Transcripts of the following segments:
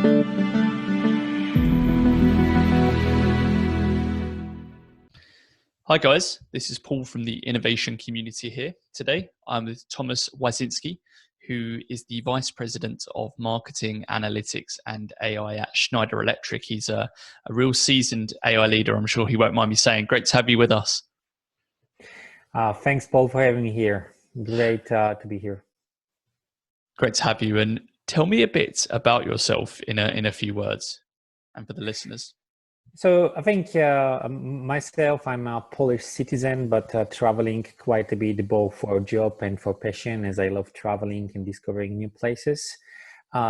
Hi guys, this is Paul from the innovation community here. Today I'm with Tomasz Wyszynski, who is the Vice President of Marketing, Analytics and AI at Schneider Electric. He's a real seasoned AI leader, I'm sure he won't mind me saying. Great to have you with us. Thanks, Paul, for having me here. Great to be here. Great to have you. And tell me a bit about yourself in a few words and for the listeners. So I think myself, I'm a Polish citizen, but traveling quite a bit, both for job and for passion, as I love traveling and discovering new places.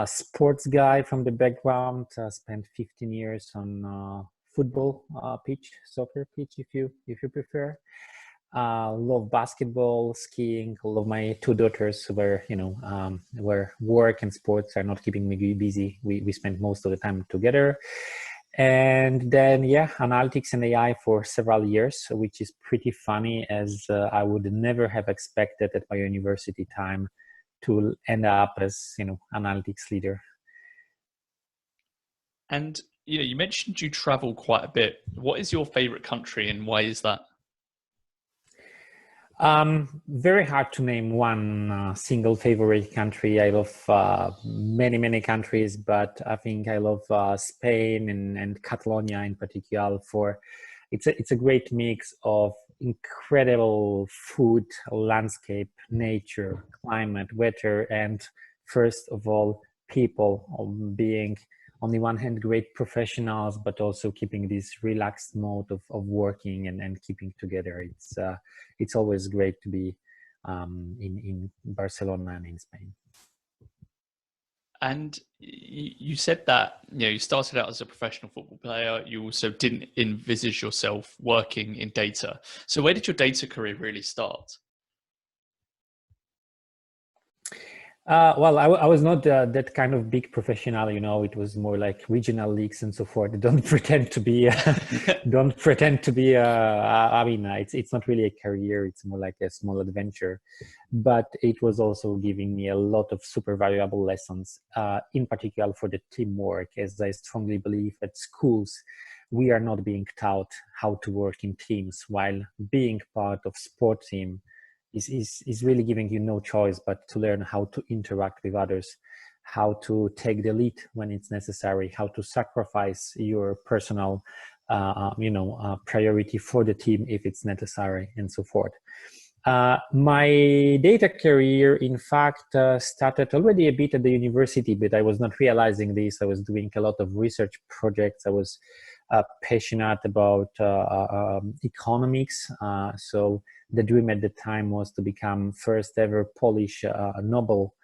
Sports guy from the background, spent 15 years on football pitch, soccer pitch, if you prefer. Love basketball, skiing. All of my two daughters where work and sports are not keeping me busy. We spend most of the time together. And then, analytics and AI for several years, which is pretty funny, as I would never have expected at my university time to end up as, analytics leader. And, you mentioned you travel quite a bit. What is your favorite country and why is that? Very hard to name one single favorite country. I love many countries, but I think I love Spain and Catalonia in particular. It's a great mix of incredible food, landscape, nature, climate, weather, and first of all, people being on the one hand great professionals, but also keeping this relaxed mode of working and keeping together. It's always great to be in Barcelona and in Spain. And you said that you started out as a professional football player. You also didn't envisage yourself working in data. So where did your data career really start? Well, I was not that kind of big professional, it was more like regional leagues and so forth. Don't pretend to be, don't pretend to be, it's not really a career. It's more like a small adventure, but it was also giving me a lot of super valuable lessons, in particular for the teamwork, as I strongly believe at schools, we are not being taught how to work in teams, while being part of sport team is really giving you no choice but to learn how to interact with others, how to take the lead when it's necessary, how to sacrifice your personal, priority for the team if it's necessary, and so forth. My data career, in fact, started already a bit at the university, but I was not realizing this. I was doing a lot of research projects. I was passionate about economics, so the dream at the time was to become first ever Polish Nobel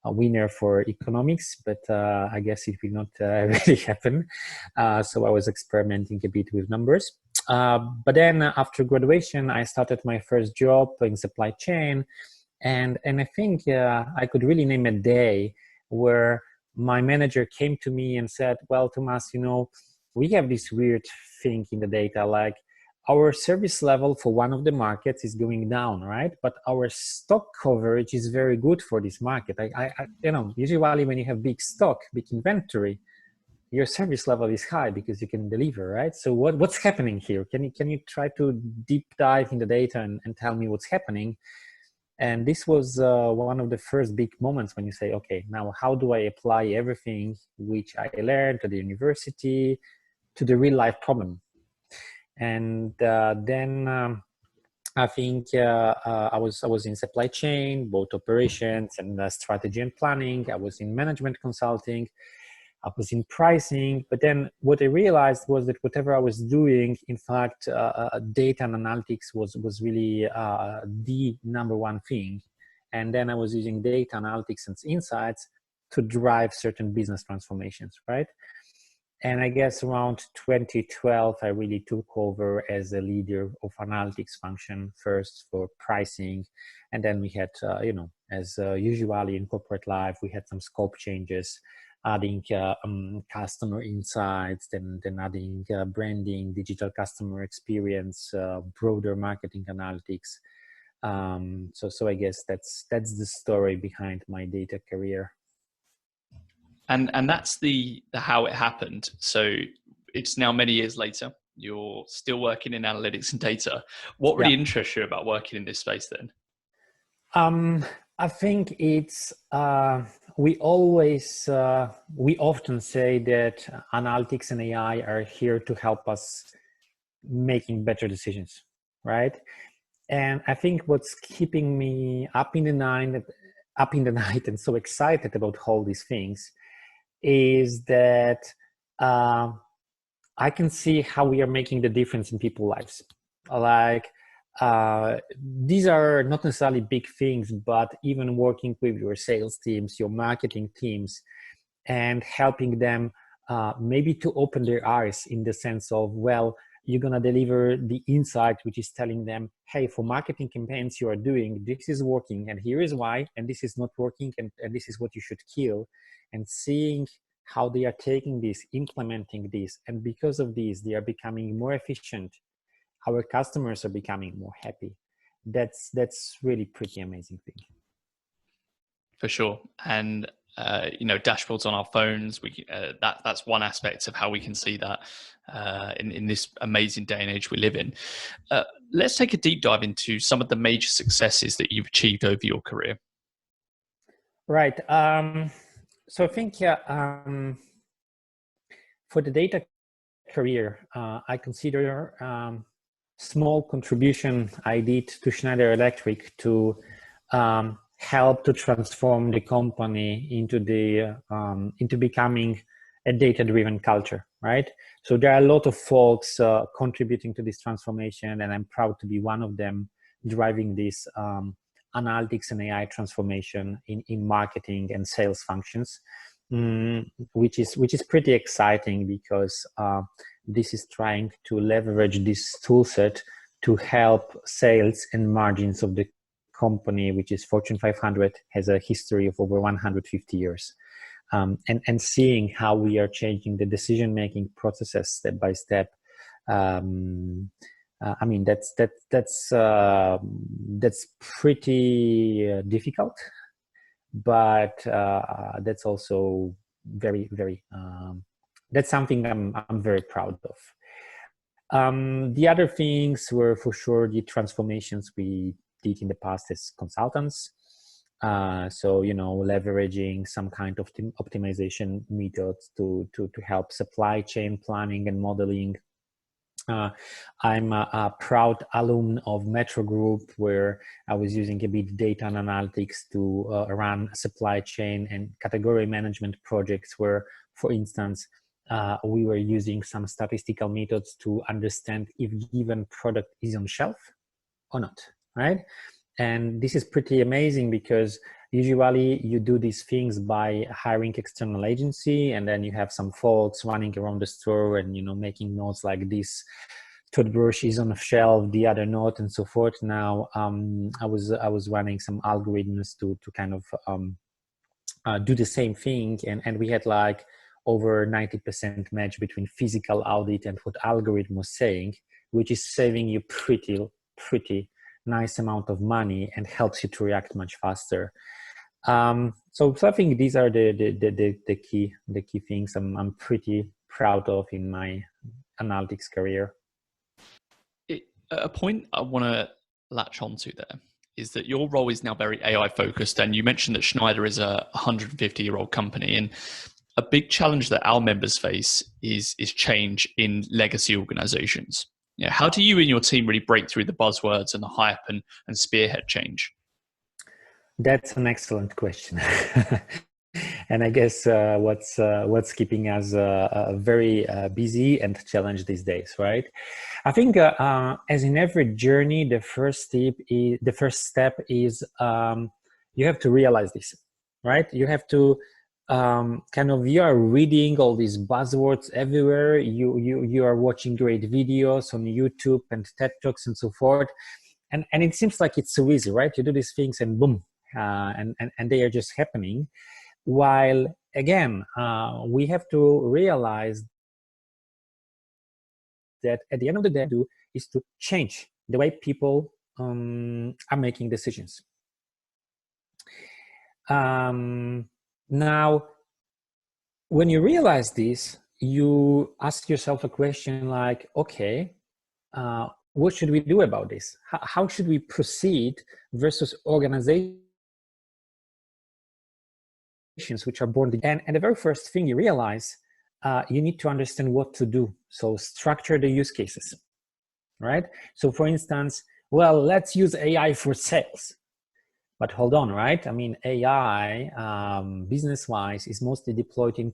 winner for economics, but I guess it will not really happen. So I was experimenting a bit with numbers. But then after graduation, I started my first job in supply chain. And I think I could really name a day where my manager came to me and said, well, Tomasz, we have this weird thing in the data, like our service level for one of the markets is going down, right? But our stock coverage is very good for this market. Usually when you have big stock, big inventory, your service level is high because you can deliver, right? So what's happening here? Can you try to deep dive in the data and tell me what's happening? And this was one of the first big moments when you say, okay, now how do I apply everything which I learned at the university to the real life problem? And then I think I was in supply chain, both operations and strategy and planning. I was in management consulting. I was in pricing. But then what I realized was that whatever I was doing, in fact, data and analytics was really the number one thing. And then I was using data analytics and insights to drive certain business transformations, right? And I guess around 2012, I really took over as a leader of analytics function, first for pricing. And then we had, as usually in corporate life, we had some scope changes, adding customer insights, then adding branding, digital customer experience, broader marketing analytics. So I guess that's the story behind my data career. And that's the how it happened. So it's now many years later. You're still working in analytics and data. What Yeah. really interests you about working in this space then? I think it's we often say that analytics and AI are here to help us making better decisions, right? And I think what's keeping me up in the night and so excited about all these things is that I can see how we are making the difference in people's lives. Like these are not necessarily big things, but even working with your sales teams, your marketing teams, and helping them maybe to open their eyes in the sense of, well, you're going to deliver the insight, which is telling them, hey, for marketing campaigns you are doing, this is working, and here is why, and this is not working, and this is what you should kill. And seeing how they are taking this, implementing this, and because of this, they are becoming more efficient. Our customers are becoming more happy. That's really pretty amazing thing. For sure. And dashboards on our phones. That's one aspect of how we can see that in this amazing day and age we live in. Let's take a deep dive into some of the major successes that you've achieved over your career. Right. So I think for the data career, I consider small contribution I did to Schneider Electric to help to transform the company into becoming a data-driven culture, right? So there are a lot of folks contributing to this transformation, and I'm proud to be one of them driving this analytics and AI transformation in marketing and sales functions, which is pretty exciting because this is trying to leverage this tool set to help sales and margins of the company, which is Fortune 500, has a history of over 150 years. And seeing how we are changing the decision-making processes step by step. I mean, that's pretty difficult, but that's also very, very, that's something I'm very proud of. The other things were for sure the transformations we did in the past as consultants. So, leveraging some kind of optimization methods to help supply chain planning and modeling. I'm a proud alum of Metro Group, where I was using a bit data and analytics to run supply chain and category management projects where, for instance, we were using some statistical methods to understand if given product is on shelf or not, right? And this is pretty amazing because usually you do these things by hiring external agency, and then you have some folks running around the store and making notes like this toothbrush is on a shelf, the other not, and so forth. Now I was running some algorithms to kind of do the same thing, and we had like over 90% match between physical audit and what algorithm was saying, which is saving you pretty nice amount of money and helps you to react much faster. So I think these are the key things I'm pretty proud of in my analytics career. A point I want to latch onto there is that your role is now very AI focused, and you mentioned that Schneider is a 150-year-old company, and a big challenge that our members face is change in legacy organizations. How do you and your team really break through the buzzwords and the hype and spearhead change? That's an excellent question. And I guess what's keeping us very busy and challenged these days, right? I think as in every journey, the first step is you have to realize this, right? You have to you are reading all these buzzwords everywhere. You are watching great videos on YouTube and TED Talks and so forth, and it seems like it's so easy, right? You do these things and boom, and they are just happening. While again, we have to realize that at the end of the day, is to change the way people are making decisions. Now, when you realize this, you ask yourself a question like, okay, what should we do about this? How should we proceed versus organizations which are born? And the very first thing you realize, you need to understand what to do. So structure the use cases, right? So for instance, well, let's use AI for sales. But hold on, right? I mean, AI, business-wise, is mostly deployed in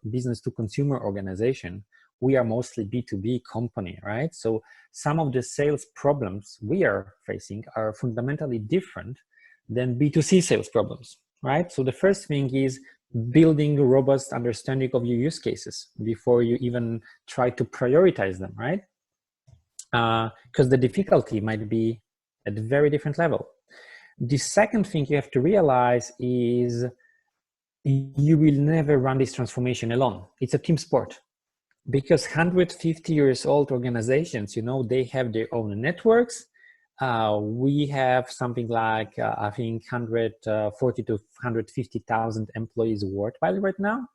business-to-consumer organization. We are mostly B2B company, right? So some of the sales problems we are facing are fundamentally different than B2C sales problems, right? So the first thing is building a robust understanding of your use cases before you even try to prioritize them, right? Because the difficulty might be at a very different level. The second thing you have to realize is you will never run this transformation alone. It's a team sport, because 150 years old organizations, you know, they have their own networks. We have something like, I think 140 to 150,000 employees worldwide right now.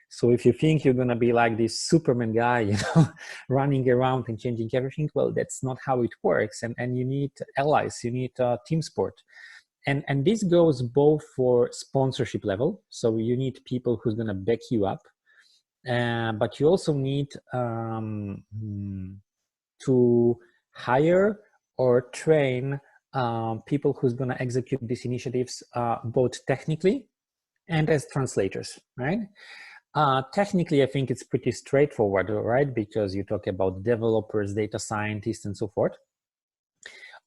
So if you think you're going to be like this Superman guy, you know, running around and changing everything, well, that's not how it works. And you need allies, you need a team sport. And this goes both for sponsorship level. So you need people who's going to back you up. But you also need to hire or train people who's going to execute these initiatives both technically and as translators, right? Technically, I think it's pretty straightforward, right? Because you talk about developers, data scientists, and so forth.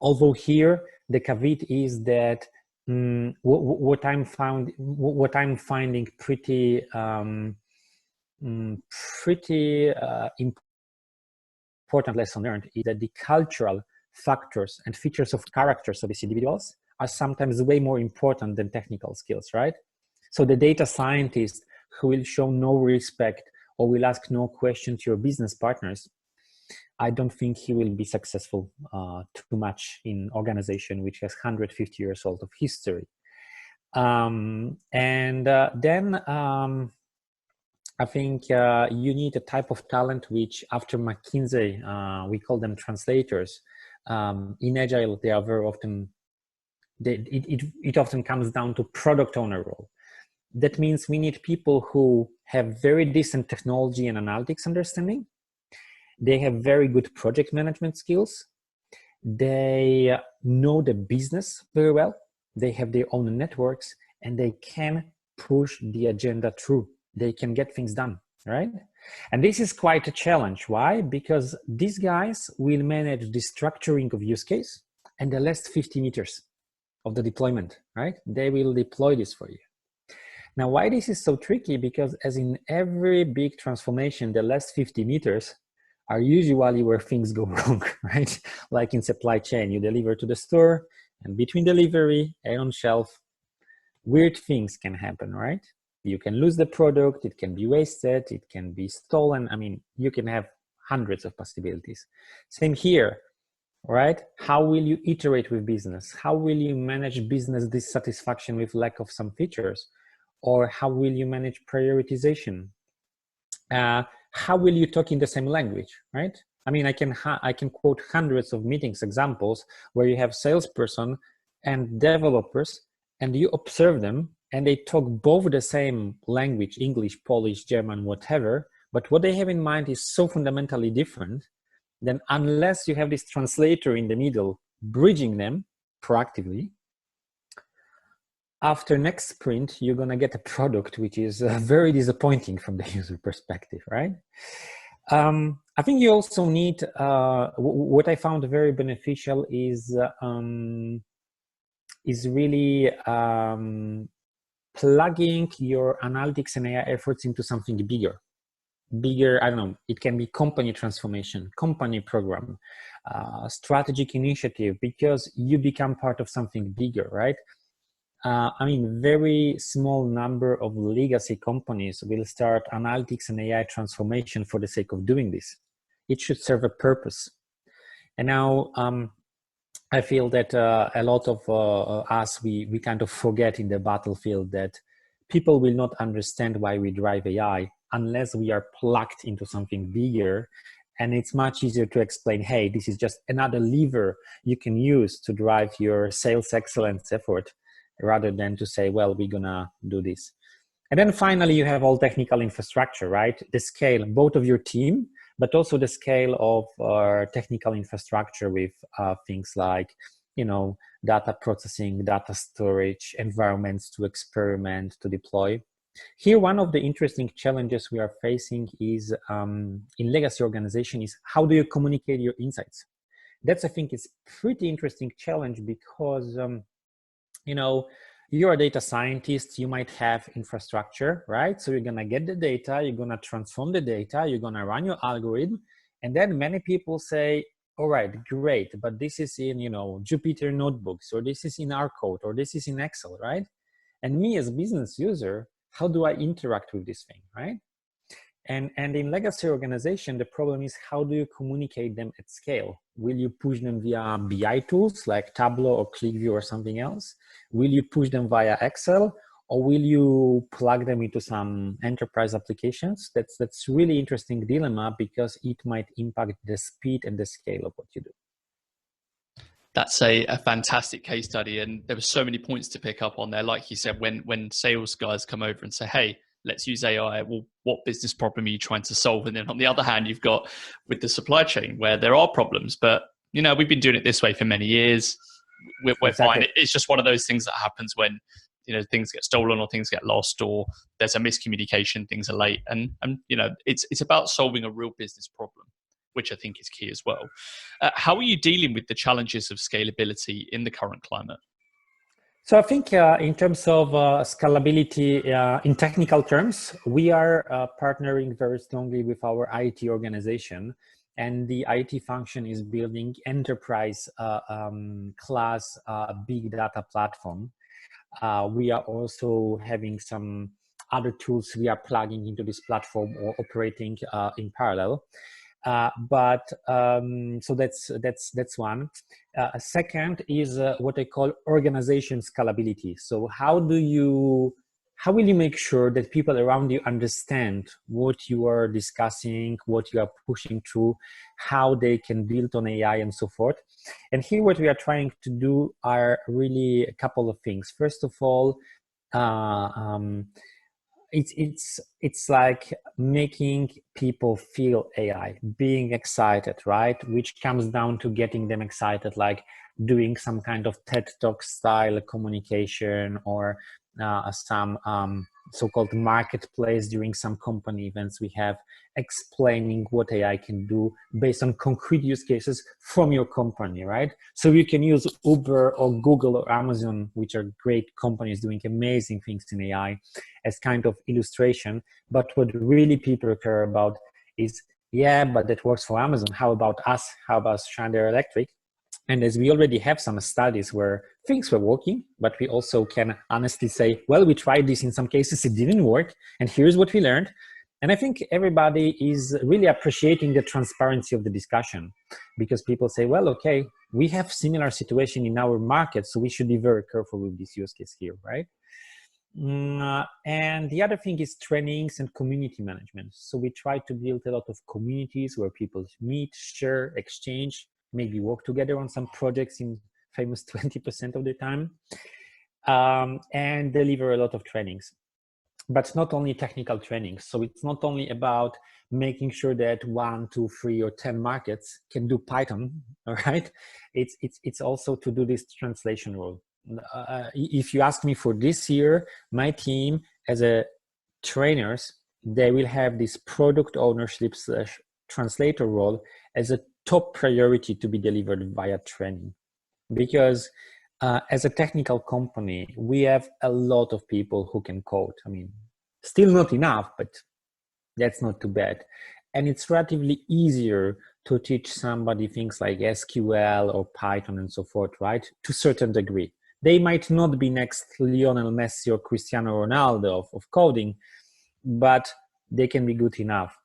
Although here, the caveat is that what I'm finding pretty important lesson learned is that the cultural factors and features of characters of these individuals are sometimes way more important than technical skills, right? So the data scientist who will show no respect or will ask no questions to your business partners, I don't think he will be successful too much in organization which has 150 years old of history. Then I think you need a type of talent which, after McKinsey, we call them translators. In Agile, they are very often, it often comes down to product owner role. That means we need people who have very decent technology and analytics understanding. They have very good project management skills. They know the business very well. They have their own networks, and they can push the agenda through. They can get things done, right? And this is quite a challenge. Why? Because these guys will manage the structuring of use case and the last 50 meters of the deployment, right? They will deploy this for you. Now, why this is so tricky? Because as in every big transformation, the last 50 meters are usually where things go wrong, right? Like in supply chain, you deliver to the store, and between delivery and on shelf, weird things can happen, right? You can lose the product, it can be wasted, it can be stolen. I mean, you can have hundreds of possibilities. Same here, right? How will you iterate with business? How will you manage business dissatisfaction with lack of some features? Or how will you manage prioritization? How will you talk in the same language, right? I mean, I can quote hundreds of meetings examples where you have salesperson and developers, and you observe them, and they talk both the same language, English, Polish, German, whatever, but what they have in mind is so fundamentally different, then unless you have this translator in the middle, bridging them proactively, after next sprint, you're going to get a product which is very disappointing from the user perspective, right? I think you also need, what I found very beneficial is really plugging your analytics and AI efforts into something bigger. I don't know, it can be company transformation, company program, strategic initiative, because you become part of something bigger, right? I mean, very small number of legacy companies will start analytics and AI transformation for the sake of doing this. It should serve a purpose. And now I feel that a lot of us, we kind of forget in the battlefield that people will not understand why we drive AI unless we are plugged into something bigger. And it's much easier to explain, hey, this is just another lever you can use to drive your sales excellence effort, rather than to say, well, we're gonna do this. And then finally, you have all technical infrastructure, right? The scale, both of your team, but also the scale of technical infrastructure with things like, data processing, data storage, environments to experiment, to deploy. Here, one of the interesting challenges we are facing is in legacy organization is how do you communicate your insights? That's, I think, is pretty interesting challenge because, you're a data scientist, you might have infrastructure, right? So you're gonna get the data, you're gonna transform the data, you're gonna run your algorithm, and then many people say, all right, great, but this is in, Jupyter notebooks, or this is in R code, or this is in Excel, right? And me as a business user, how do I interact with this thing, right? And in legacy organization, the problem is how do you communicate them at scale? Will you push them via BI tools like Tableau or ClickView or something else? Will you push them via Excel, or will you plug them into some enterprise applications? That's really interesting dilemma, because it might impact the speed and the scale of what you do. That's a fantastic case study, and there were so many points to pick up on there. Like you said, when sales guys come over and say, hey, let's use AI, well, what business problem are you trying to solve? And then on the other hand, you've got with the supply chain where there are problems, but we've been doing it this way for many years. We're Exactly. fine. It's just one of those things that happens when things get stolen or things get lost or there's a miscommunication, things are late, and it's about solving a real business problem, which I think is key as well. How are you dealing with the challenges of scalability in the current climate? So I think in terms of scalability, in technical terms, we are partnering very strongly with our IT organization, and the IT function is building enterprise class big data platform. We are also having some other tools we are plugging into this platform or operating in parallel. So that's one. Second is what I call organization scalability. So how will you make sure that people around you understand what you are discussing, what you are pushing through, how they can build on AI and so forth? And here what we are trying to do are really a couple of things. First of all, it's like making people feel AI, being excited, right? Which comes down to getting them excited, like doing some kind of TED Talk style communication, or some so-called marketplace during some company events we have, explaining what AI can do based on concrete use cases from your company, right? So you can use Uber or Google or Amazon, which are great companies doing amazing things in AI, as kind of illustration. But what really people care about is, yeah, but that works for Amazon. How about us? How about Schneider Electric? And as we already have some studies where things were working, but we also can honestly say, well, we tried this in some cases, it didn't work, and here's what we learned. And I think everybody is really appreciating the transparency of the discussion, because people say, well, okay, we have similar situation in our market, so we should be very careful with this use case here, right? And the other thing is trainings and community management. So we try to build a lot of communities where people meet, share, exchange, maybe work together on some projects in famous 20% of the time, and deliver a lot of trainings. But not only technical trainings. So it's not only about making sure that 1, 2, 3, or 10 markets can do Python, all right? It's also to do this translation role. If you ask me for this year, my team as a trainers, they will have this product ownership / translator role as a top priority to be delivered via training. Because as a technical company, we have a lot of people who can code. I mean, still not enough, but that's not too bad. And it's relatively easier to teach somebody things like SQL or Python and so forth, right? To a certain degree. They might not be next Lionel Messi or Cristiano Ronaldo of coding, but they can be good enough.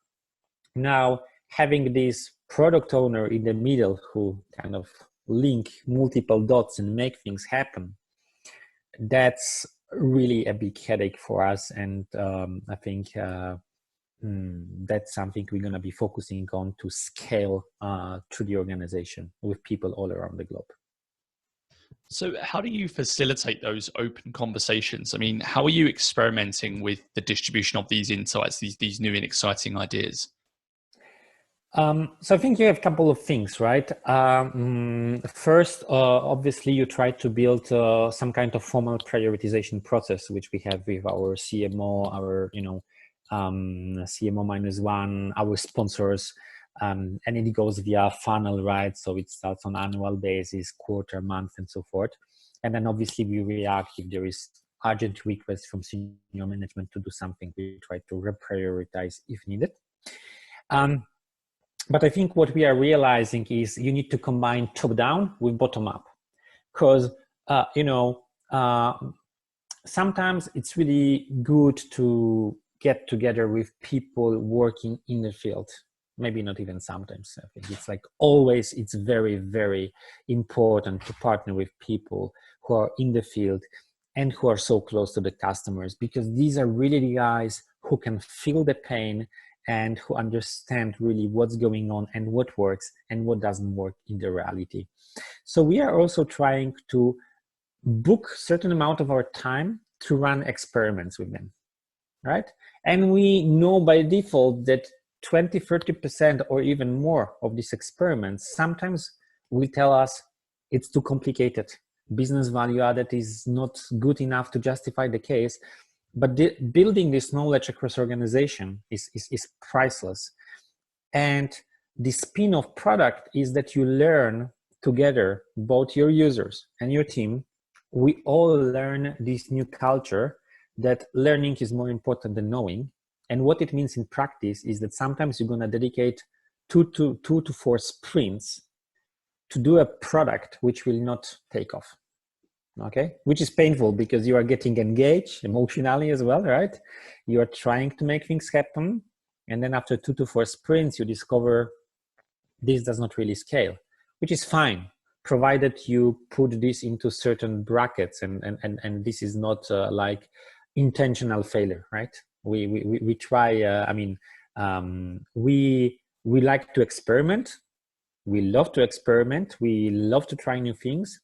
Now, having this product owner in the middle who kind of link multiple dots and make things happen, that's really a big headache for us. And I think that's something we're going to be focusing on to scale through the organization with people all around the globe. So how do you facilitate those open conversations? I mean, how are you experimenting with the distribution of these insights, these new and exciting ideas? So I think you have a couple of things, right? First, obviously, you try to build some kind of formal prioritization process, which we have with our CMO, our CMO -1, our sponsors, and it goes via funnel, right? So it starts on annual basis, quarter, month, and so forth. And then obviously we react if there is urgent requests from senior management to do something. We try to reprioritize if needed. But I think what we are realizing is you need to combine top-down with bottom-up, because sometimes it's really good to get together with people working in the field. Maybe not even sometimes. I think it's like always, it's very, very important to partner with people who are in the field and who are so close to the customers, because these are really the guys who can feel the pain and who understand really what's going on and what works and what doesn't work in the reality. So we are also trying to book certain amount of our time to run experiments with them, right? And we know by default that 20-30% or even more of these experiments sometimes will tell us it's too complicated. Business value added is not good enough to justify the case. But building this knowledge across organization is priceless. And the spin-off product is that you learn together, both your users and your team. We all learn this new culture that learning is more important than knowing. And what it means in practice is that sometimes you're going to dedicate 2 to 4 sprints to do a product which will not take off. Okay, which is painful because you are getting engaged emotionally as well, right? You are trying to make things happen, and then after 2 to 4 sprints you discover this does not really scale, which is fine provided you put this into certain brackets, and this is not like intentional failure, right? We try, we like to experiment, we love to experiment, we love to try new things,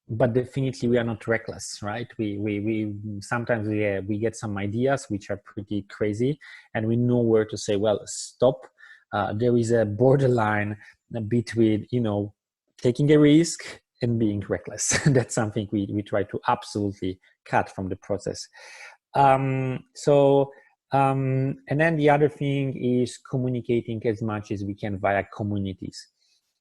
but definitely we are not reckless, right? We sometimes we get some ideas which are pretty crazy, and we know where to say, well, stop. There is a borderline between taking a risk and being reckless. That's something we try to absolutely cut from the process. And then the other thing is communicating as much as we can via communities.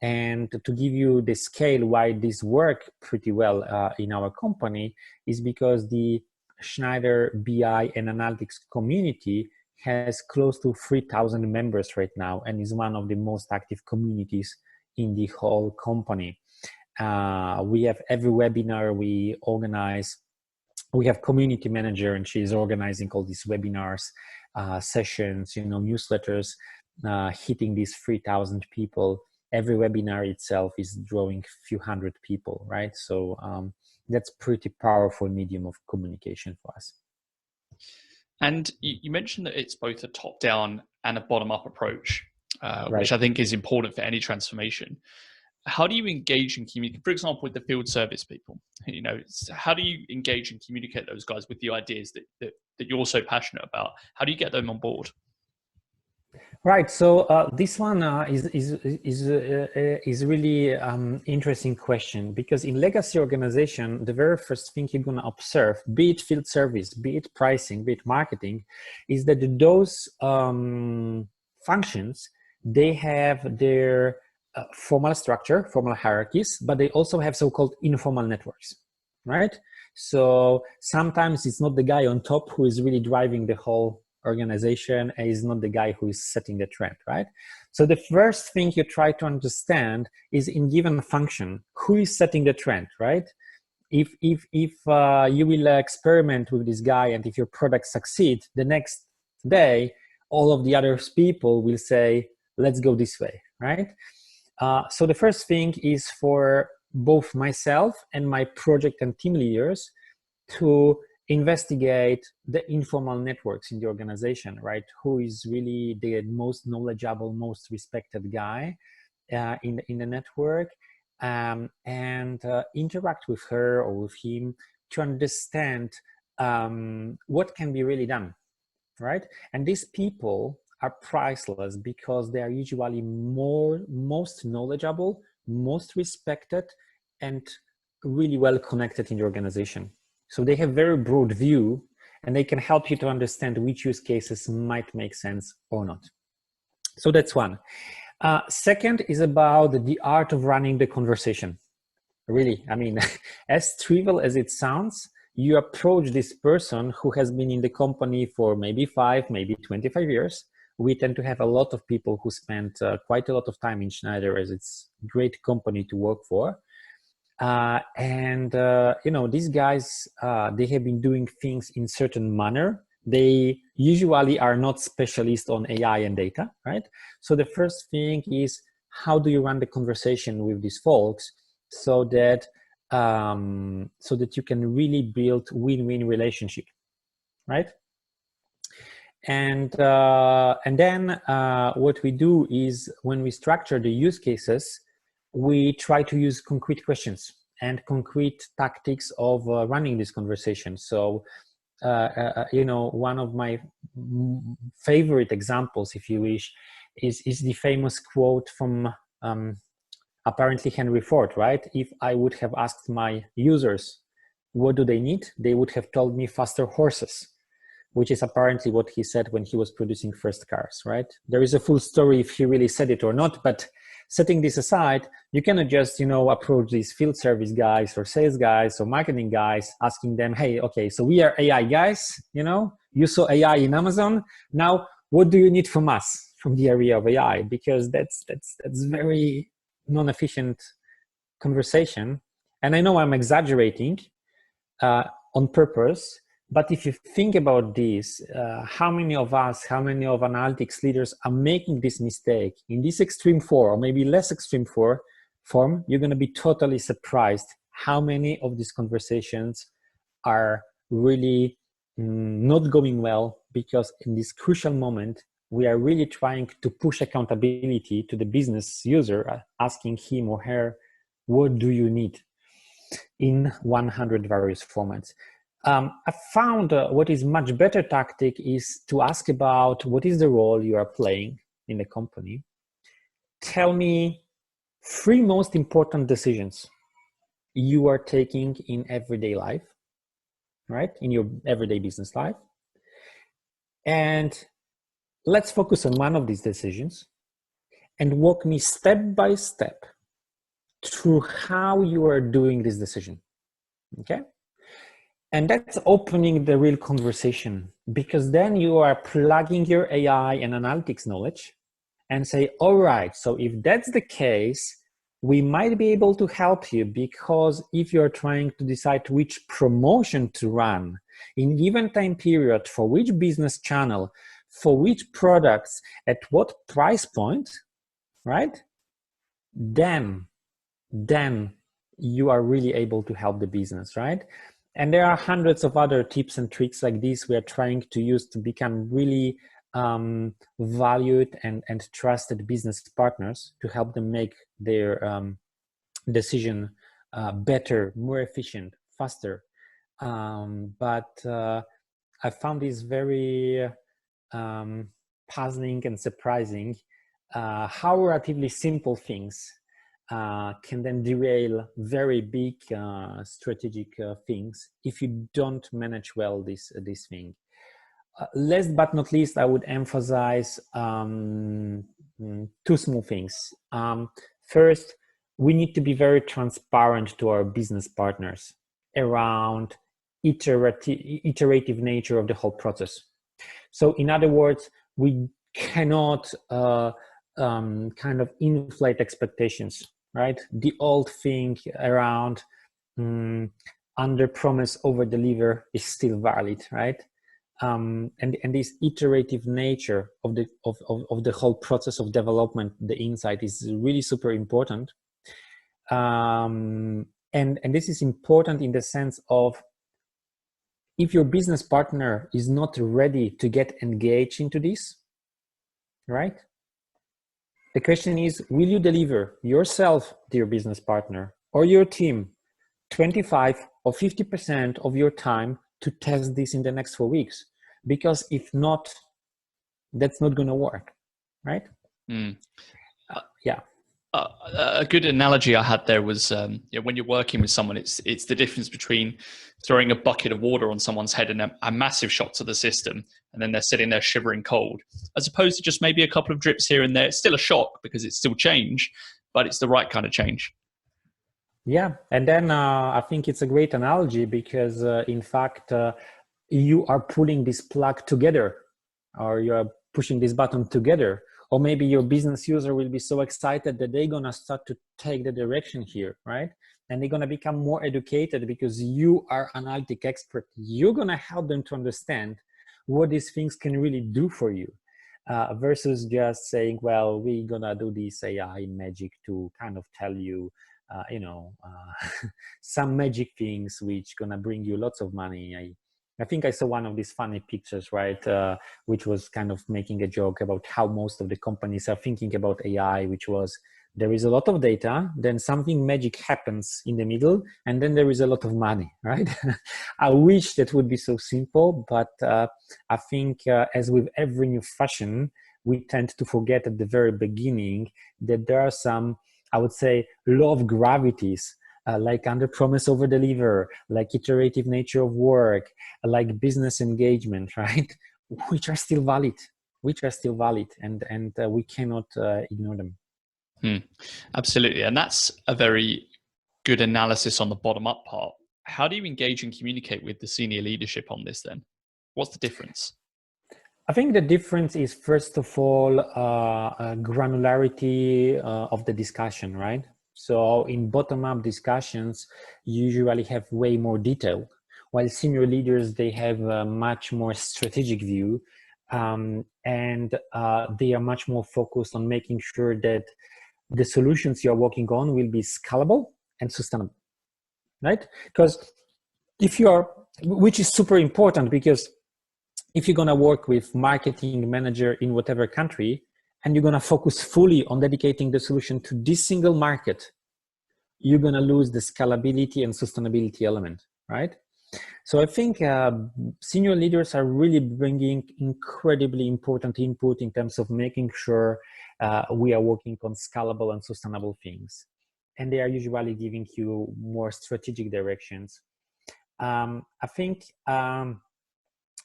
And to give you the scale why this works pretty well in our company is because the Schneider BI and analytics community has close to 3,000 members right now and is one of the most active communities in the whole company. We have every webinar we organize. We have community manager, and she's organizing all these webinars, sessions, newsletters, hitting these 3,000 people. Every webinar itself is drawing a few hundred people, right? So that's pretty powerful medium of communication for us. And you mentioned that it's both a top-down and a bottom-up approach, Right. which I think is important for any transformation. How do you engage and communicate, for example, with the field service people? How do you engage and communicate those guys with the ideas that you're so passionate about? How do you get them on board? Right. So this one is really interesting question, because in legacy organization, the very first thing you're going to observe, be it field service, be it pricing, be it marketing, is that those functions, they have their formal structure, formal hierarchies, but they also have so-called informal networks, right? So sometimes it's not the guy on top who is really driving the whole organization, and is not the guy who is setting the trend, right? So the first thing you try to understand is, in given function, who is setting the trend, right? If you will experiment with this guy, and if your product succeeds, the next day all of the other people will say, let's go this way, right? So the first thing is for both myself and my project and team leaders to investigate the informal networks in the organization, right? Who is really the most knowledgeable, most respected guy in the network, and interact with her or with him to understand what can be really done, right? And these people are priceless because they are usually most knowledgeable, most respected, and really well connected in the organization. So they have very broad view, and they can help you to understand which use cases might make sense or not. So that's one. Second is about the art of running the conversation. Really, I mean, as trivial as it sounds, you approach this person who has been in the company for maybe 5, maybe 25 years. We tend to have a lot of people who spend quite a lot of time in Schneider, as it's a great company to work for. You know, these guys, they have been doing things in certain manner. They usually are not specialists on AI and data, right? So the first thing is, how do you run the conversation with these folks so that you can really build win-win relationship, right? And then what we do is, when we structure the use cases, we try to use concrete questions and concrete tactics of running this conversation. So, you know, one of my favorite examples, if you wish, is the famous quote from apparently Henry Ford, right? If I would have asked my users, what do they need? They would have told me faster horses, which is apparently what he said when he was producing first cars, right? There is a full story if he really said it or not, but setting this aside, you cannot just, you know, approach these field service guys or sales guys or marketing guys asking them, hey, okay, so we are AI guys, you know, you saw AI in Amazon. Now, what do you need from us from the area of AI? Because that's very non-efficient conversation. And I know I'm exaggerating on purpose, but if you think about this, how many of analytics leaders are making this mistake in this extreme form, or maybe less extreme form? You're going to be totally surprised how many of these conversations are really not going well, because in this crucial moment, we are really trying to push accountability to the business user, asking him or her, what do you need, in 100 various formats. I found what is much better tactic is to ask about what is the role you are playing in the company. Tell me 3 most important decisions you are taking in everyday life, right? In your everyday business life. And let's focus on one of these decisions and walk me step by step through how you are doing this decision, okay? And that's opening the real conversation, because then you are plugging your AI and analytics knowledge and say, all right, so if that's the case, we might be able to help you, because if you're trying to decide which promotion to run in given time period, for which business channel, for which products, at what price point, right? Then you are really able to help the business, right? And there are hundreds of other tips and tricks like this we are trying to use to become really valued and trusted business partners, to help them make their decision better, more efficient, faster. But I found this very puzzling and surprising, how relatively simple things can then derail very big strategic things if you don't manage well this thing. Last but not least, I would emphasize 2 small things. First, we need to be very transparent to our business partners around iterative nature of the whole process. So in other words, we cannot kind of inflate expectations, right? The old thing around under promise, over deliver is still valid, right? And this iterative nature of the whole process of development, the insight, is really super important. And this is important in the sense of if your business partner is not ready to get engaged into this, right? The question is, will you deliver yourself, dear business partner, or your team 25 or 50% of your time to test this in the next 4 weeks? Because if not, that's not going to work, right? Mm. Yeah. A good analogy I had there was when you're working with someone, it's the difference between throwing a bucket of water on someone's head and a massive shock to the system, and then they're sitting there shivering cold, as opposed to just maybe a couple of drips here and there. It's still a shock because it's still change, but it's the right kind of change. Yeah, and then I think it's a great analogy because in fact, you are pulling this plug together, or you are pushing this button together, or maybe your business user will be so excited that they're gonna start to take the direction here, right? And they're gonna become more educated because you are an analytic expert. You're gonna help them to understand what these things can really do for you, versus just saying, well, we're gonna do this AI magic to kind of tell you, some magic things which gonna bring you lots of money. I think I saw one of these funny pictures, right, which was kind of making a joke about how most of the companies are thinking about AI, which was, there is a lot of data, then something magic happens in the middle, and then there is a lot of money, right? I wish that would be so simple, but I think as with every new fashion, we tend to forget at the very beginning that there are some, I would say, law of gravities, like under promise over deliver, like iterative nature of work, like business engagement, right? which are still valid, and we cannot ignore them. Absolutely. And that's a very good analysis on the bottom up part. How do you engage and communicate with the senior leadership on this then? What's the difference? I think the difference is, first of all, granularity of the discussion, right? So in bottom-up discussions, you usually have way more detail, while senior leaders, they have a much more strategic view, and they are much more focused on making sure that the solutions you're working on will be scalable and sustainable, right? Because if you are, which is super important, because if you're going to work with marketing manager in whatever country, and you're going to focus fully on dedicating the solution to this single market, you're going to lose the scalability and sustainability element, right? So I think senior leaders are really bringing incredibly important input in terms of making sure we are working on scalable and sustainable things. And they are usually giving you more strategic directions. I think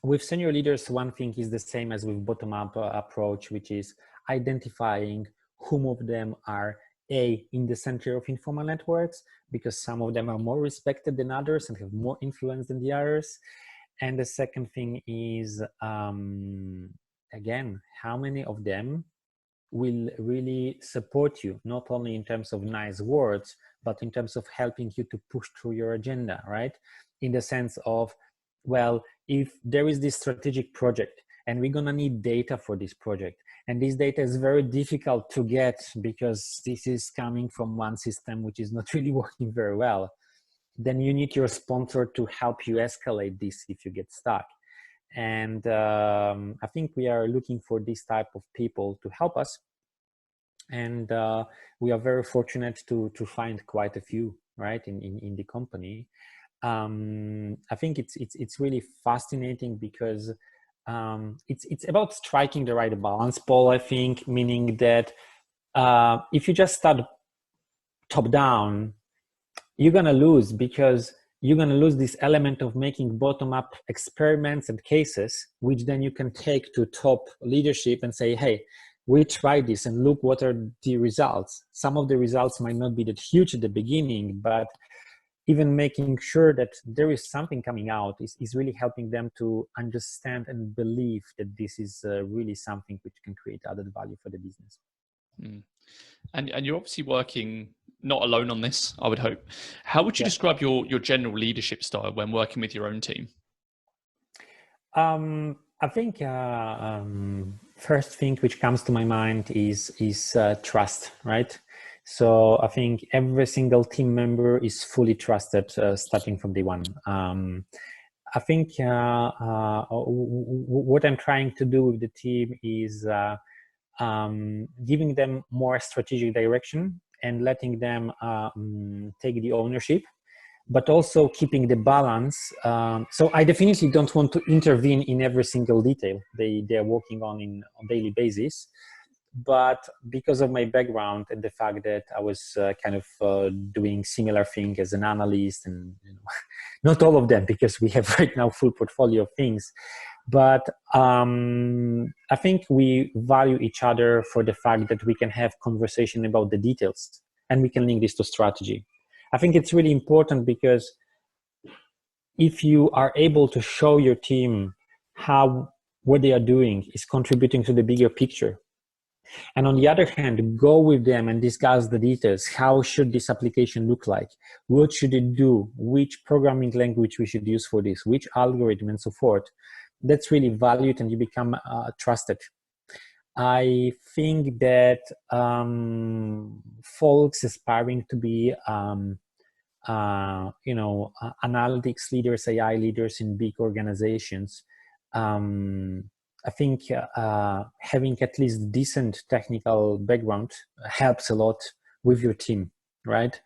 with senior leaders, one thing is the same as with bottom-up approach, which is identifying whom of them are in the center of informal networks, because some of them are more respected than others and have more influence than the others. And the second thing is, again, how many of them will really support you, not only in terms of nice words, but in terms of helping you to push through your agenda, right? In the sense of, well, if there is this strategic project and we're gonna need data for this project, and this data is very difficult to get because this is coming from one system which is not really working very well, then you need your sponsor to help you escalate this if you get stuck. And I think we are looking for this type of people to help us. And we are very fortunate to find quite a few, right, in the company. I think it's really fascinating because it's about striking the right balance, Paul, I think, meaning that if you just start top down, you're going to lose, because you're going to lose this element of making bottom-up experiments and cases, which then you can take to top leadership and say, hey, we tried this and look what are the results. Some of the results might not be that huge at the beginning, but even making sure that there is something coming out is really helping them to understand and believe that this is really something which can create added value for the business. And you're obviously working not alone on this, I would hope. How would you describe your general leadership style when working with your own team? I think first thing which comes to my mind is trust, right? So I think every single team member is fully trusted starting from day one. I think what I'm trying to do with the team is giving them more strategic direction and letting them take the ownership, but also keeping the balance. So I definitely don't want to intervene in every single detail they're working on daily basis. But because of my background and the fact that I was kind of doing similar thing as an analyst, and not all of them, because we have right now full portfolio of things, but I think we value each other for the fact that we can have conversation about the details and we can link this to strategy. I think it's really important because if you are able to show your team how what they are doing is contributing to the bigger picture, and on the other hand, go with them and discuss the details. How should this application look like? What should it do? Which programming language we should use for this? Which algorithm and so forth? That's really valued and you become trusted. I think that folks aspiring to be analytics leaders, AI leaders in big organizations, I think having at least decent technical background helps a lot with your team, right?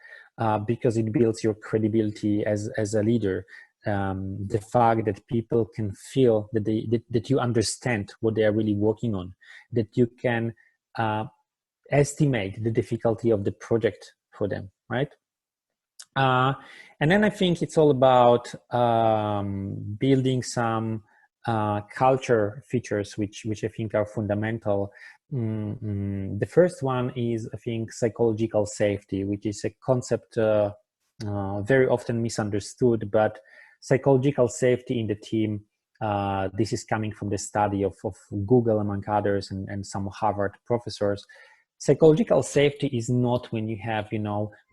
Because it builds your credibility as a leader. The fact that people can feel that that you understand what they are really working on, that you can estimate the difficulty of the project for them, right? And then I think it's all about building some culture features, which I think are fundamental. The first one is, I think, psychological safety, which is a concept very often misunderstood, but psychological safety in the team, this is coming from the study of Google, among others, and some Harvard professors. Psychological safety is not when you have,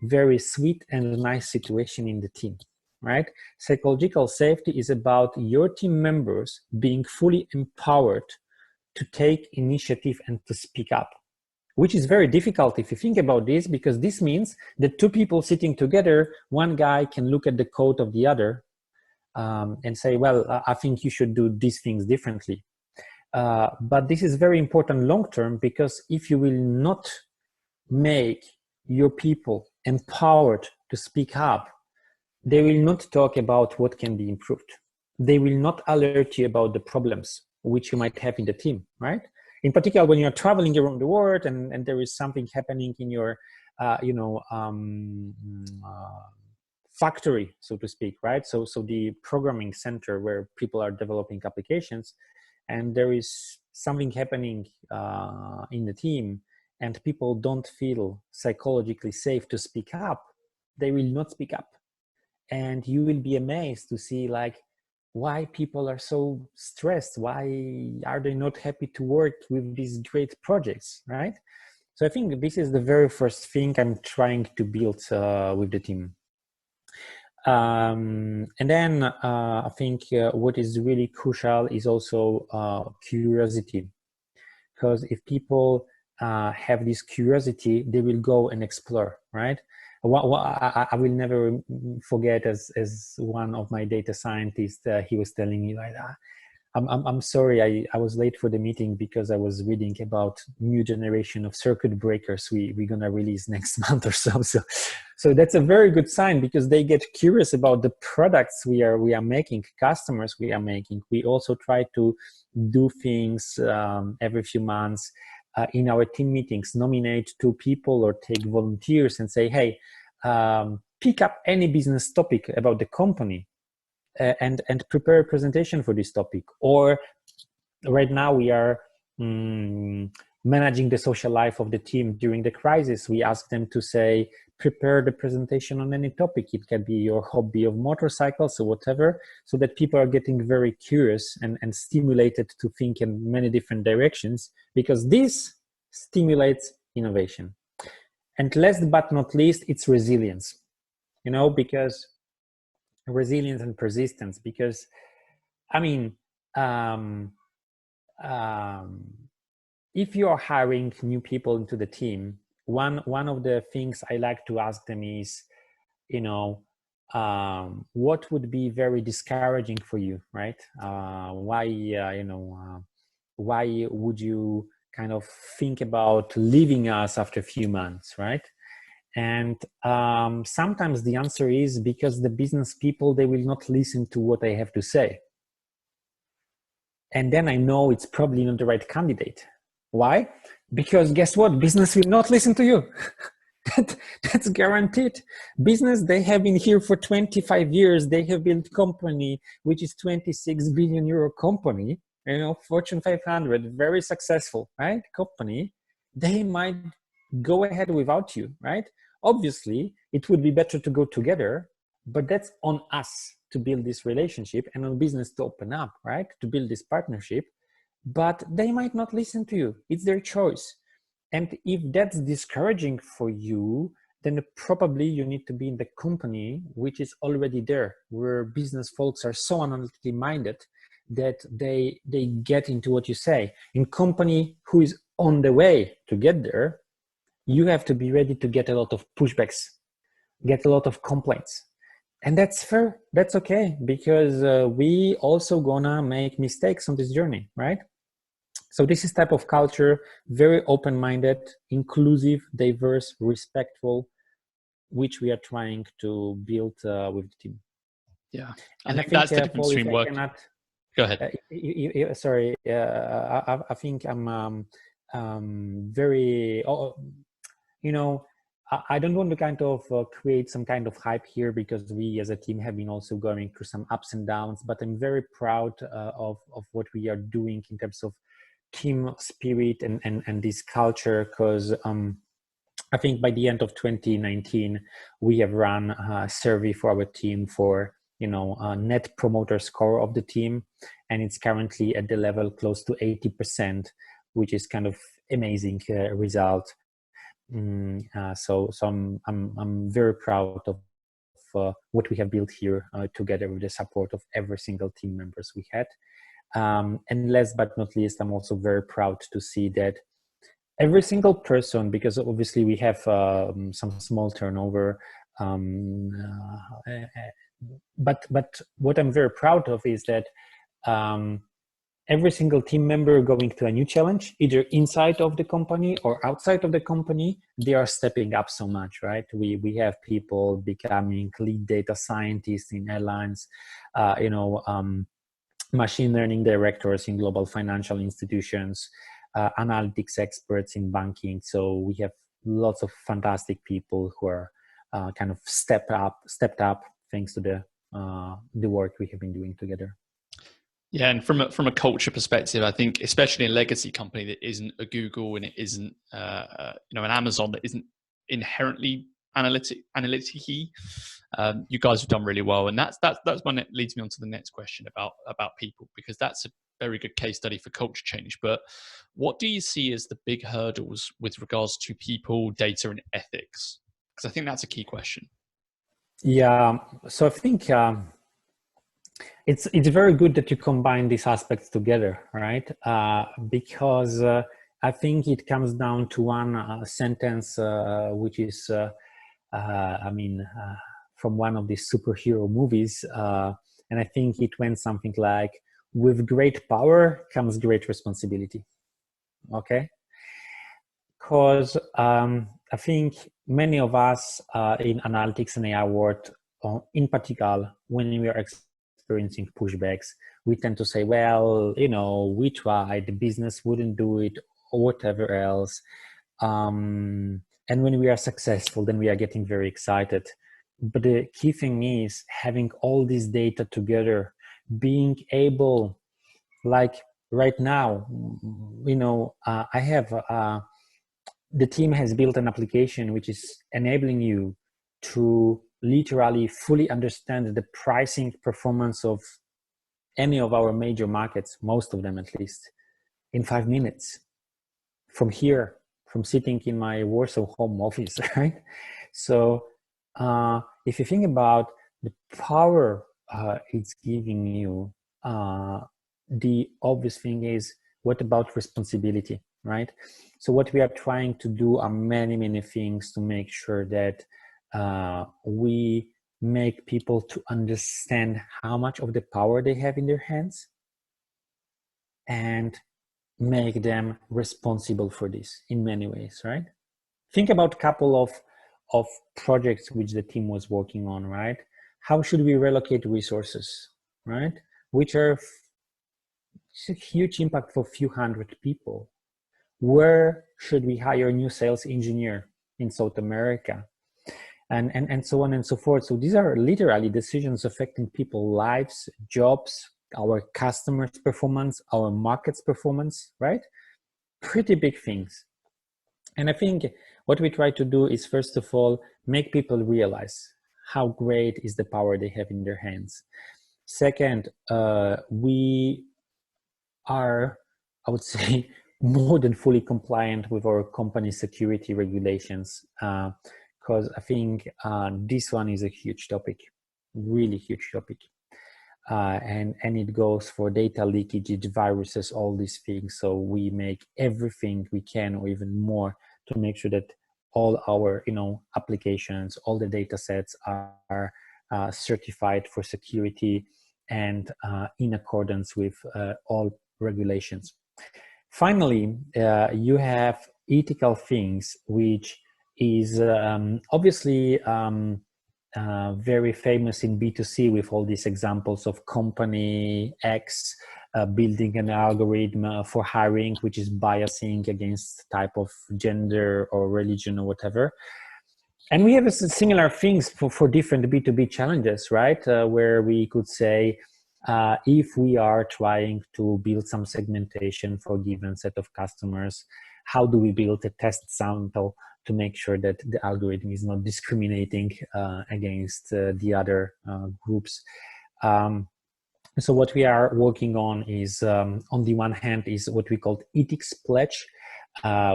very sweet and nice situation in the team, right? Psychological safety is about your team members being fully empowered to take initiative and to speak up, which is very difficult if you think about this, because this means that two people sitting together, one guy can look at the code of the other and say, well, I think you should do these things differently. But this is very important long-term, because if you will not make your people empowered to speak up, they will not talk about what can be improved. They will not alert you about the problems which you might have in the team, right? In particular, when you're traveling around the world and there is something happening in your, factory, so to speak, right? So the programming center where people are developing applications, and there is something happening in the team, and people don't feel psychologically safe to speak up, they will not speak up. And you will be amazed to see, like, why people are so stressed. Why are they not happy to work with these great projects, right? So I think this is the very first thing I'm trying to build with the team. And then I think what is really crucial is also curiosity, because if people have this curiosity, they will go and explore, right? I will never forget, as one of my data scientists, he was telling me, like, I'm sorry, I was late for the meeting because I was reading about new generation of circuit breakers we're gonna release next month or so. So that's a very good sign, because they get curious about the products we are making, customers we are making. We also try to do things every few months in our team meetings, nominate 2 people or take volunteers and say, hey, pick up any business topic about the company. And prepare a presentation for this topic. Or right now we are managing the social life of the team during the crisis. We ask them to say, prepare the presentation on any topic. It can be your hobby of motorcycles or whatever, so that people are getting very curious and stimulated to think in many different directions, because this stimulates innovation. And last but not least, it's resilience, because resilience and persistence, because I mean, if you are hiring new people into the team, one of the things I like to ask them is, what would be very discouraging for you, right? Why would you kind of think about leaving us after a few months, right? And sometimes the answer is because the business people, they will not listen to what I have to say. And then I know it's probably not the right candidate. Why? Because guess what? Business will not listen to you. That's guaranteed. Business, they have been here for 25 years. They have built company, which is 26 billion euro company, Fortune 500, very successful, right? Company. They might go ahead without you, right? Obviously, it would be better to go together, but that's on us to build this relationship and on business to open up, right? To build this partnership, but they might not listen to you. It's their choice. And if that's discouraging for you, then probably you need to be in the company which is already there, where business folks are so analytically minded that they get into what you say. In company who is on the way to get there, you have to be ready to get a lot of pushbacks, get a lot of complaints. And that's fair, that's okay, because we also gonna make mistakes on this journey, right? So this is type of culture, very open-minded, inclusive, diverse, respectful, which we are trying to build with the team. Yeah, I think that's the difference between work. Go ahead. Sorry, I think I'm very, I don't want to kind of create some kind of hype here, because we as a team have been also going through some ups and downs, but I'm very proud of what we are doing in terms of team spirit and this culture, because I think by the end of 2019 we have run a survey for our team for a net promoter score of the team, and it's currently at the level close to 80%, which is kind of amazing result. So I'm very proud of what we have built here together with the support of every single team members we had. And last but not least, I'm also very proud to see that every single person, because obviously we have some small turnover, but what I'm very proud of is that every single team member going to a new challenge, either inside of the company or outside of the company, they are stepping up so much, right? We have people becoming lead data scientists in airlines, machine learning directors in global financial institutions, analytics experts in banking. So we have lots of fantastic people who are kind of stepped up thanks to the work we have been doing together. Yeah, and from a culture perspective, I think especially in a legacy company that isn't a Google and it isn't an Amazon that isn't inherently analytic-y, you guys have done really well, and that's one that leads me on to the next question about people, because that's a very good case study for culture change. But what do you see as the big hurdles with regards to people, data, and ethics? Because I think that's a key question. Yeah, so I think it's very good that you combine these aspects together, right? Because I think it comes down to one sentence, which is, from one of these superhero movies. And I think it went something like, with great power comes great responsibility. Okay? Because I think many of us in analytics and AI world, in particular, when we are experiencing pushbacks, we tend to say, well, we tried, the business wouldn't do it, or whatever else. And when we are successful, then we are getting very excited. But the key thing is having all this data together, being able, like right now, I have, the team has built an application which is enabling you to literally fully understand the pricing performance of any of our major markets, most of them at least, in 5 minutes from here, from sitting in my Warsaw home office, right? So if you think about the power it's giving you, the obvious thing is, what about responsibility, right? So what we are trying to do are many things to make sure that we make people to understand how much of the power they have in their hands and make them responsible for this in many ways, right? Think about a couple of projects which the team was working on, right? How should we relocate resources, right? Which are it's a huge impact for a few hundred people. Where should we hire a new sales engineer in South America? And so on and so forth. So these are literally decisions affecting people's lives, jobs, our customers' performance, our market's performance, right? Pretty big things. And I think what we try to do is, first of all, make people realize how great is the power they have in their hands. Second, we are, I would say, more than fully compliant with our company security regulations, because I think this one is a huge topic, really huge topic. And it goes for data leakage, viruses, all these things. So we make everything we can, or even more, to make sure that all our applications, all the data sets are certified for security and in accordance with all regulations. Finally, you have ethical things, which is obviously very famous in B2C, with all these examples of company X building an algorithm for hiring, which is biasing against type of gender or religion or whatever. And we have similar things for different B2B challenges, right? Where we could say, if we are trying to build some segmentation for a given set of customers, how do we build a test sample to make sure that the algorithm is not discriminating against the other groups? So what we are working on is, on the one hand, is what we call ethics pledge,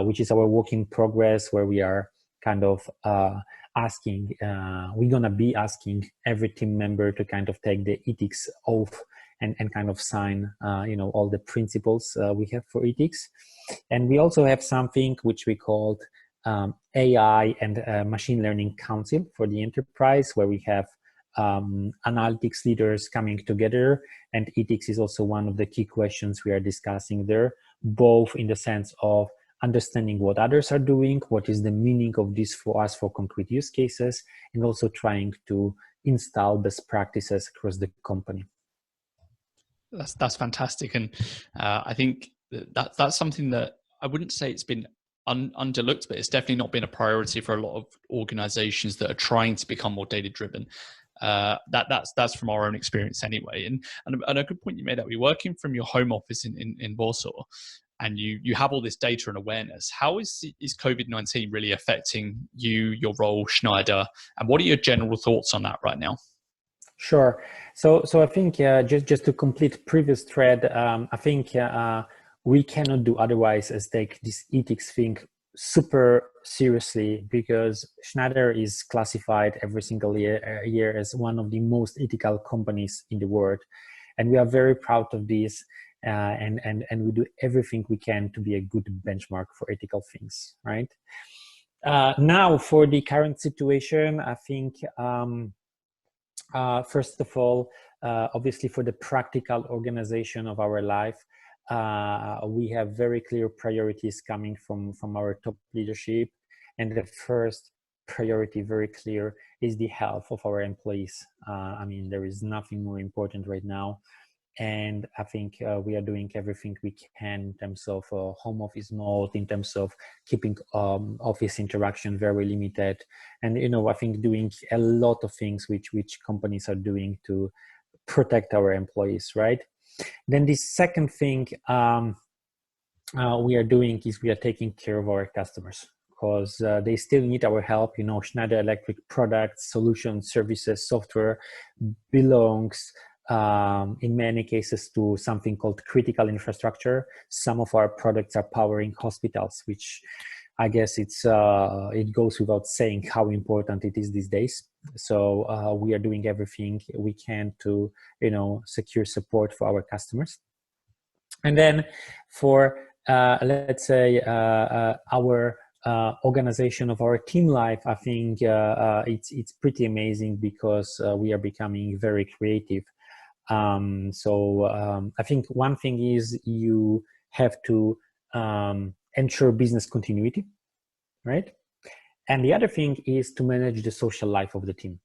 which is our work in progress, where we are kind of asking, we're gonna be asking every team member to kind of take the ethics oath and kind of sign, all the principles we have for ethics. And we also have something which we called AI and Machine Learning Council for the enterprise, where we have analytics leaders coming together, and ethics is also one of the key questions we are discussing there, both in the sense of understanding what others are doing, what is the meaning of this for us for concrete use cases, and also trying to install best practices across the company. That's fantastic, and I think that's something that I wouldn't say it's been underlooked, but it's definitely not been a priority for a lot of organizations that are trying to become more data driven. That's from our own experience anyway. And a good point you made, that we're working from your home office in Warsaw, and you have all this data and awareness. How is COVID-19 really affecting you, your role, Schneider, and what are your general thoughts on that right now? Sure. So I think just to complete previous thread, I think we cannot do otherwise as take this ethics thing super seriously, because Schneider is classified every single year as one of the most ethical companies in the world, and we are very proud of this. And we do everything we can to be a good benchmark for ethical things, right? Now, for the current situation, I think, first of all, obviously for the practical organization of our life, we have very clear priorities coming from our top leadership. And the first priority, very clear, is the health of our employees. I mean, there is nothing more important right now. And I think we are doing everything we can in terms of home office mode, in terms of keeping office interaction very limited. And, I think doing a lot of things which companies are doing to protect our employees, right? Then the second thing we are doing is we are taking care of our customers, because they still need our help. Schneider Electric products, solutions, services, software belongs in many cases to something called critical infrastructure. Some of our products are powering hospitals, which I guess it goes without saying how important it is these days. So we are doing everything we can to secure support for our customers. And then for let's say our organization of our team life, I think it's pretty amazing because we are becoming very creative. I think one thing is you have to ensure business continuity, right? And the other thing is to manage the social life of the team.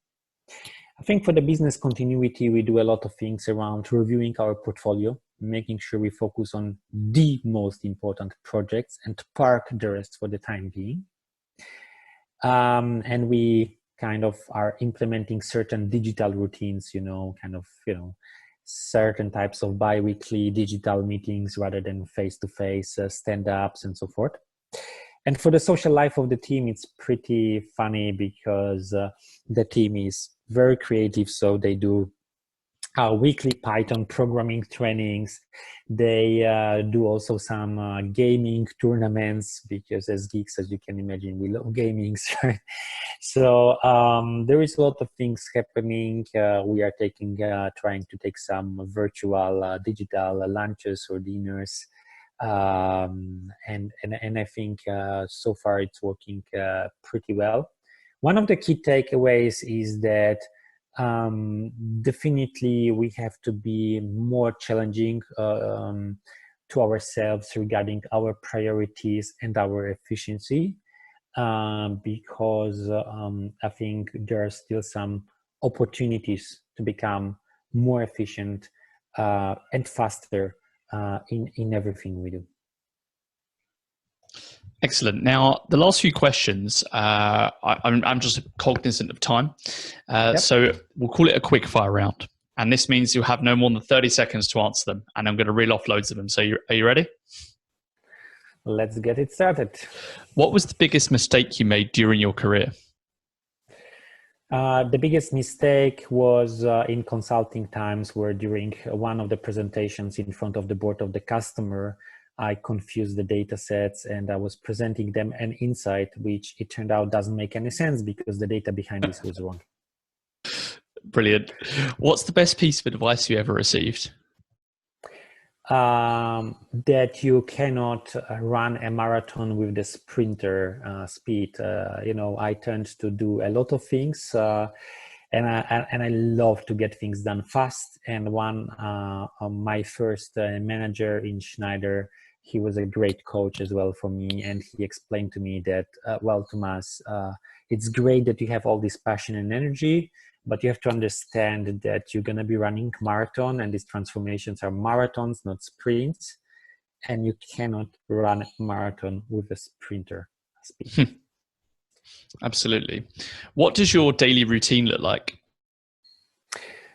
I think for the business continuity, we do a lot of things around reviewing our portfolio, making sure we focus on the most important projects and park the rest for the time being. And we kind of are implementing certain digital routines, certain types of bi-weekly digital meetings rather than face-to-face stand-ups and so forth. And for the social life of the team, it's pretty funny because the team is very creative. So they do weekly Python programming trainings. They do also some gaming tournaments because as geeks, as you can imagine, we love gaming. So there is a lot of things happening. We are trying to take some virtual digital lunches or dinners. And I think so far it's working pretty well. One of the key takeaways is that definitely we have to be more challenging to ourselves regarding our priorities and our efficiency, because I think there are still some opportunities to become more efficient and faster in everything we do. Excellent. Now, the last few questions, I'm just cognizant of time. So we'll call it a quick fire round. And this means you'll have no more than 30 seconds to answer them. And I'm going to reel off loads of them. So are you ready? Let's get it started. What was the biggest mistake you made during your career? The biggest mistake was in consulting times, where during one of the presentations in front of the board of the customer, I confused the data sets and I was presenting them an insight, which it turned out doesn't make any sense because the data behind this was wrong. Brilliant. What's the best piece of advice you ever received? That you cannot run a marathon with the sprinter speed. I tend to do a lot of things and I love to get things done fast. And my first manager in Schneider, he was a great coach as well for me. And he explained to me that, well, Tomasz, it's great that you have all this passion and energy, but you have to understand that you're going to be running marathon, and these transformations are marathons, not sprints. And you cannot run a marathon with a sprinter speed. Absolutely. What does your daily routine look like?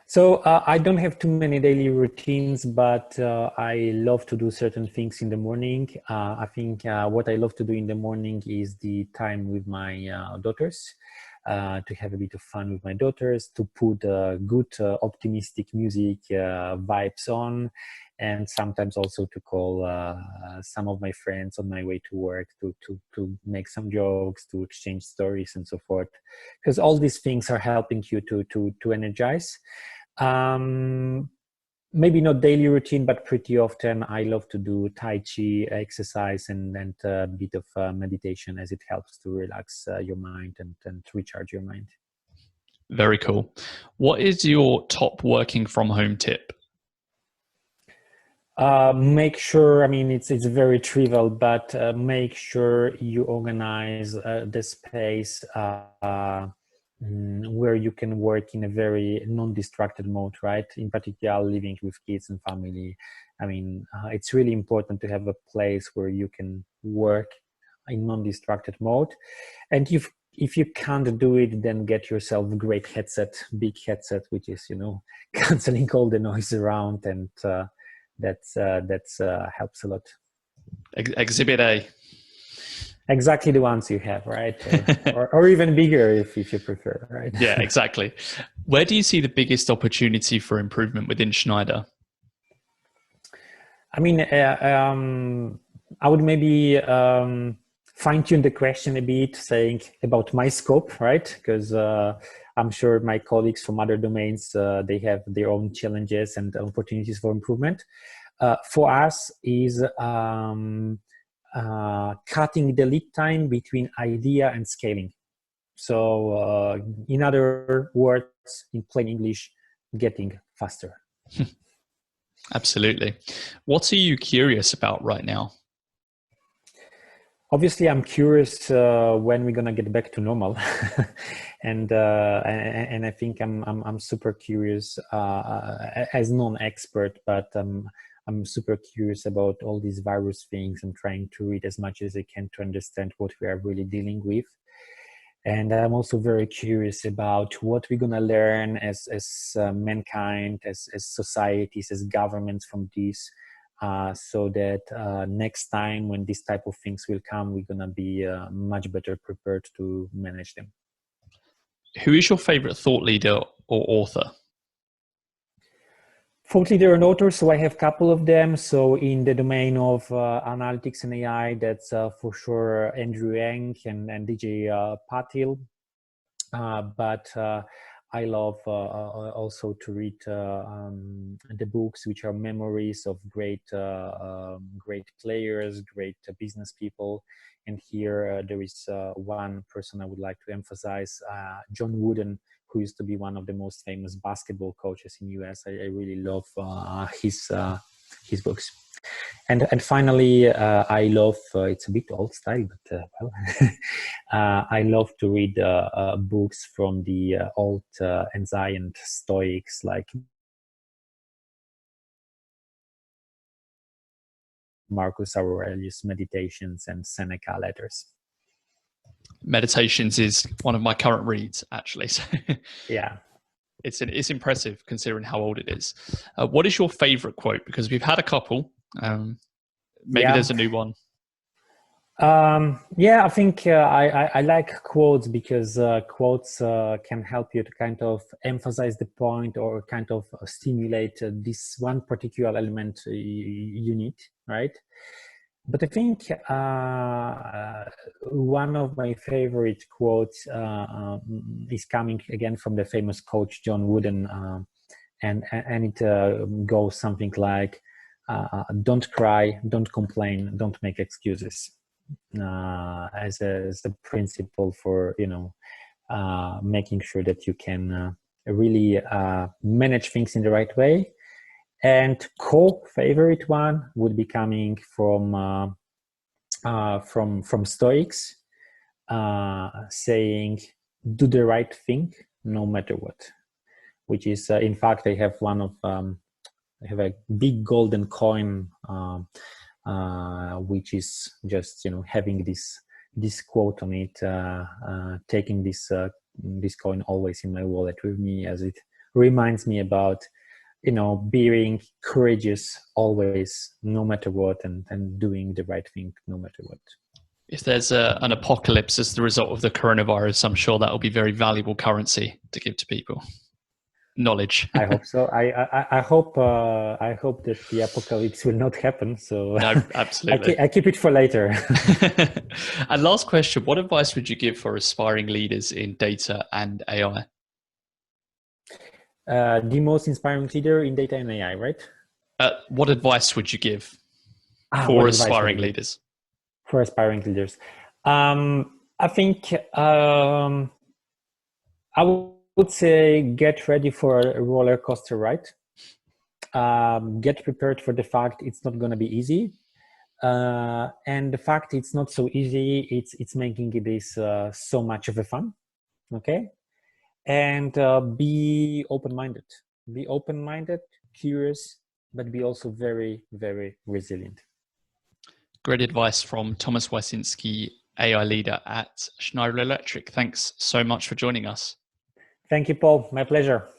So I don't have too many daily routines, but I love to do certain things in the morning. I think what I love to do in the morning is the time with my daughters, to have a bit of fun with my daughters, to put good optimistic music vibes on, and sometimes also to call some of my friends on my way to work to make some jokes, to exchange stories and so forth, because all these things are helping you to energize. Maybe not daily routine, but pretty often I love to do Tai Chi exercise and a bit of meditation, as it helps to relax your mind and recharge your mind. Very cool. What is your top working from home tip? Make sure, it's very trivial, but make sure you organize the space where you can work in a very non-distracted mode, right? In particular, living with kids and family. It's really important to have a place where you can work in non-distracted mode. And if you can't do it, then get yourself a great headset, big headset, which is, canceling all the noise around, and that's helps a lot. Exhibit A. Exactly the ones you have, right? Or even bigger if you prefer, right? Yeah, exactly. Where do you see the biggest opportunity for improvement within Schneider? I would maybe fine-tune the question a bit, saying about my scope, right? Because I'm sure my colleagues from other domains, they have their own challenges and opportunities for improvement. For us is cutting the lead time between idea and scaling. So in other words, in plain English, getting faster. Absolutely. What are you curious about right now? Obviously, I'm curious when we're gonna get back to normal, and I think I'm super curious as non-expert, but I'm super curious about all these virus things and trying to read as much as I can to understand what we are really dealing with. And I'm also very curious about what we're gonna learn as mankind, as societies, as governments from this. So that next time when this type of things will come, we're gonna be much better prepared to manage them. Who is your favorite thought leader or author? Thought leader and author, so I have a couple of them. So in the domain of analytics and AI, that's for sure Andrew Yang and DJ Patil. But I love also to read the books which are memories of great players, great business people. And here there is one person I would like to emphasize, John Wooden, who used to be one of the most famous basketball coaches in US. I really love his books. And finally, I love, it's a bit old style, but well, I love to read books from the old ancient Stoics, like Marcus Aurelius' Meditations and Seneca Letters. Meditations is one of my current reads, actually. So yeah. It's impressive considering how old it is. What is your favorite quote? Because we've had a couple. Maybe there's a new one. Yeah, I think I like quotes because quotes can help you to kind of emphasize the point or kind of stimulate this one particular element you need, right? But I think one of my favorite quotes is coming again from the famous coach John Wooden, and it goes something like, "Don't cry, don't complain, don't make excuses," as a principle for making sure that you can really manage things in the right way. And co-favorite one would be coming from Stoics, saying, "Do the right thing no matter what," which is, in fact, I have I have a big golden coin, which is just having this quote on it, taking this coin always in my wallet with me, as it reminds me about being courageous always, no matter what, and doing the right thing no matter what. If there's an apocalypse as the result of the coronavirus, I'm sure that will be very valuable currency to give to people. Knowledge. I hope so. I hope that the apocalypse will not happen. So no, absolutely. I keep it for later. And last question: what advice would you give for aspiring leaders in data and AI? The most inspiring leader in data and AI, right? What advice would you give for aspiring leaders? For aspiring leaders, I think I would say get ready for a roller coaster ride. Get prepared for the fact it's not going to be easy, and the fact it's not so easy, it's making it is so much of a fun. Okay. And be open-minded. Be open-minded, curious, but be also very, very resilient. Great advice from Tomasz Wyszynski, AI leader at Schneider Electric. Thanks so much for joining us. Thank you, Paul. My pleasure.